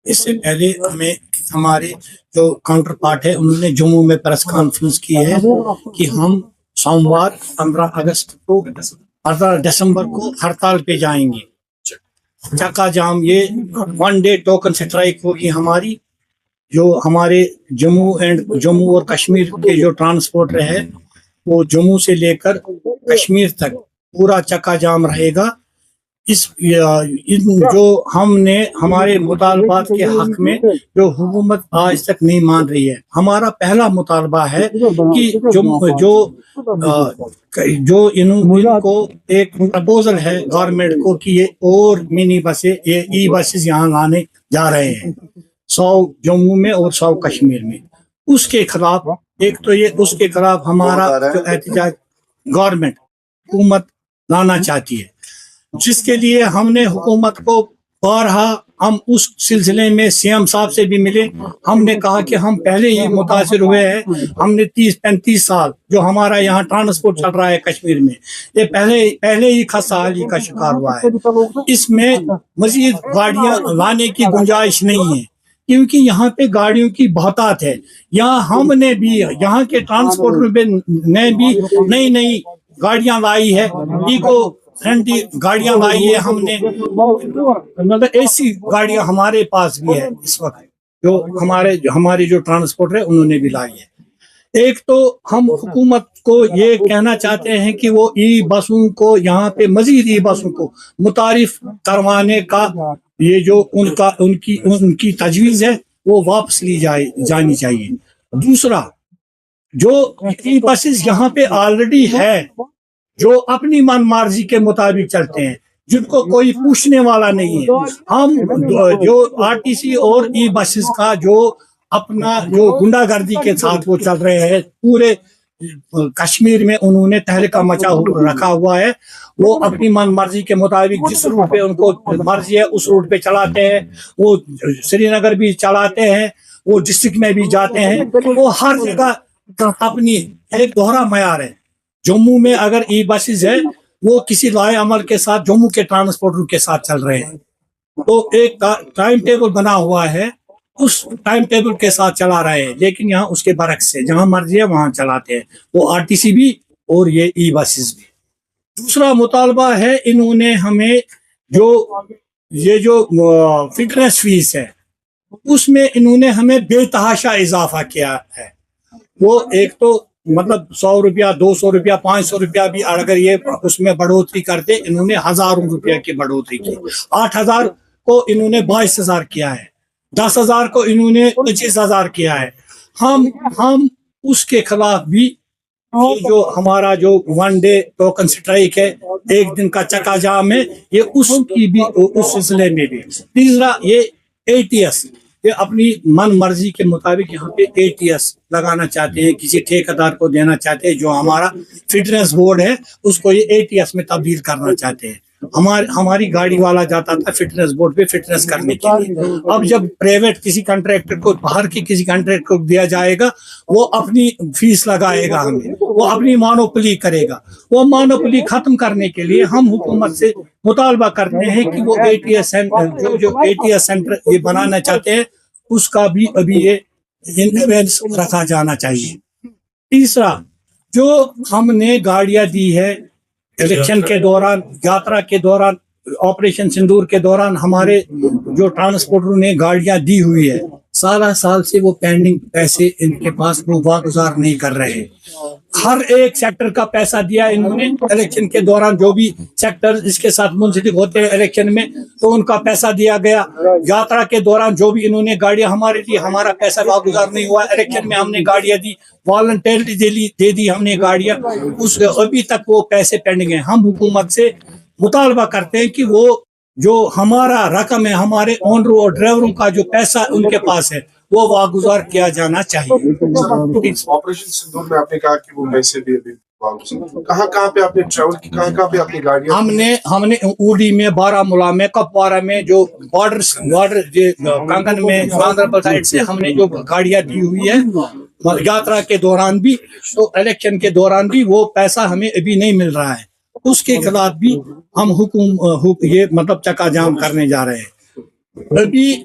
اس سے پہلے ہمیں ہمارے جو کاؤنٹر پارٹ ہے انہوں نے جموں میں پریس کانفرنس کی ہے کہ ہم سوموار 15 دسمبر کو ہڑتال پہ جائیں گے. چکا جام یہ 1 ڈے ٹوکن سٹرائک ہوگی ہماری. جو ہمارے جموں اور کشمیر کے جو ٹرانسپورٹر ہے وہ جموں سے لے کر کشمیر تک پورا چکا جام رہے گا. جو ہم نے ہمارے مطالبات کے حق میں جو حکومت آج تک نہیں مان رہی ہے. ہمارا پہلا مطالبہ ہے کہ جو ان کو ایک پرپوزل ہے گورنمنٹ کو کہ یہ اور منی بسیں یہ ای بسز یہاں لانے جا رہے ہیں 100 جموں میں اور 100 کشمیر میں. اس کے خلاف ایک تو یہ اس کے خلاف ہمارا جو احتجاج گورنمنٹ حکومت لانا چاہتی ہے جس کے لیے ہم نے حکومت کو بارہا ہم اس سلسلے میں سی ایم صاحب سے بھی ملے. ہم نے کہا کہ ہم پہلے ہی متاثر ہوئے ہیں. ہم نے 30-35 سال جو ہمارا یہاں ٹرانسپورٹ چل رہا ہے کشمیر میں یہ پہلے ہی خستحالی کا شکار ہوا ہے. اس میں مزید گاڑیاں لانے کی گنجائش نہیں ہے کیونکہ یہاں پہ گاڑیوں کی بہتات ہے. یہاں ہم نے بھی یہاں کے ٹرانسپورٹر نے بھی نئی گاڑیاں لائی ہے ایکو فرینڈلی گاڑیاں لائی ہے. ہم نے مطلب ایسی گاڑیاں ہمارے پاس بھی ہے اس وقت جو ہمارے جو ٹرانسپورٹر ہے انہوں نے بھی لائی ہے. ایک تو ہم حکومت کو یہ کہنا چاہتے ہیں کہ وہ ای بسوں کو یہاں پہ مزید ای بسوں کو متعارف کروانے کا یہ جو ان کی تجویز ہے وہ واپس لی جانی چاہیے. دوسرا جو ای بسز یہاں پہ آلریڈی ہے جو اپنی من مرضی کے مطابق چلتے ہیں جن کو کوئی پوچھنے والا نہیں ہے. ہم جو RTC اور ای بسز کا جو اپنا جو گنڈا گردی کے ساتھ وہ چل رہے ہیں پورے کشمیر میں انہوں نے تہلکہ مچا رکھا ہوا ہے. وہ اپنی من مرضی کے مطابق جس روٹ پہ ان کو مرضی ہے اس روٹ پہ چلاتے ہیں. وہ سری نگر بھی چلاتے ہیں وہ ڈسٹرکٹ میں بھی جاتے ہیں. وہ ہر جگہ اپنی ایک دوہرا معیار ہے. جموں میں اگر ای بسز ہے وہ کسی لائے عمل کے ساتھ جموں کے ٹرانسپورٹر کے ساتھ چل رہے ہیں تو ایک ٹائم ٹیبل بنا ہوا ہے اس ٹائم ٹیبل کے ساتھ چلا رہے ہیں. لیکن یہاں اس کے برعکس ہے جہاں مرضی ہے وہاں چلاتے ہیں وہ RTC بھی اور یہ ای بسز بھی. دوسرا مطالبہ ہے انہوں نے ہمیں جو فٹنس فیس ہے اس میں انہوں نے ہمیں بے تحاشا اضافہ کیا ہے. وہ ایک تو مطلب 100 روپیہ 200 روپیہ 500 روپیہ بھی اگر یہ اس میں بڑھوتری کرتے انہوں نے ہزاروں روپیہ کی بڑھوتری کی. 8,000 کو انہوں نے 22,000 کیا ہے. 10,000 کو انہوں نے 25,000 کیا ہے. ہم اس کے خلاف بھی جو ہمارا جو 1 ڈے ٹوکن سٹرائک ہے ایک دن کا چکا جام ہے یہ اس کی بھی اس سلسلے میں بھی. تیسرا یہ ATS یہ اپنی من مرضی کے مطابق یہاں پہ ATS لگانا چاہتے ہیں کسی ٹھیکیدار کو دینا چاہتے ہیں جو ہمارا فٹنس بورڈ ہے اس کو یہ ATS میں تبدیل کرنا چاہتے ہیں. ہماری گاڑی والا جاتا تھا فٹنس بورڈ پہ فٹنس کرنے کے لیے. اب جب پرائیویٹ کسی کنٹریکٹر کو باہر کے کسی کنٹریکٹر کو دیا جائے گا وہ اپنی فیس لگائے گا ہمیں وہ اپنی مانوپلی کرے گا. وہ مانوپلی ختم کرنے کے لیے ہم حکومت سے مطالبہ کرتے ہیں کہ وہ ATS سینٹر یہ بنانا چاہتے ہیں اس کا بھی ابھی یہ رکھا جانا چاہیے. تیسرا جو ہم نے گاڑیاں دی ہے الیکشن کے دوران یاترا کے دوران آپریشن سندور کے دوران ہمارے جو ٹرانسپورٹروں نے گاڑیاں دی ہوئی ہے سال سے وہ پینڈنگ پیسے ان کے پاس وہ واگزار نہیں کر رہے. ہر ایک سیکٹر کا پیسہ دیا انہوں نے الیکشن کے دوران جو بھی سیکٹر اس کے ساتھ منسلک ہوتے ہیں الیکشن میں تو ان کا پیسہ دیا گیا. یاترا کے دوران جو بھی انہوں نے گاڑیاں ہمارے دی ہمارا پیسہ واگزار نہیں ہوا. الیکشن میں ہم نے گاڑیاں دی والنٹیرلی دے دی ہم نے گاڑیاں ابھی تک وہ پیسے پینڈنگ ہیں. ہم حکومت سے مطالبہ کرتے ہیں کہ وہ جو ہمارا رقم ہے ہمارے اونروں اور ڈرائیوروں کا جو پیسہ ان کے پاس ہے وہ واگزار کیا جانا چاہیے. آپریشن سندور میں آپ نے کہا کہ وہ پیسے دے دیں کہاں پہ آپ نے ٹریول کی کہاں پہ اپنی گاڑیاں ہم نے اوڈی میں بارامولہ میں کپوارہ میں جو بارڈر کنگن میں گاندربل سائڈ سے ہم نے جو گاڑیاں دی ہوئی ہے یاترا کے دوران بھی تو الیکشن کے دوران بھی وہ پیسہ ہمیں ابھی نہیں مل رہا ہے. اس کے خلاف بھی ہم یہ مطلب چکا جام کرنے جا رہے ہیں. ابھی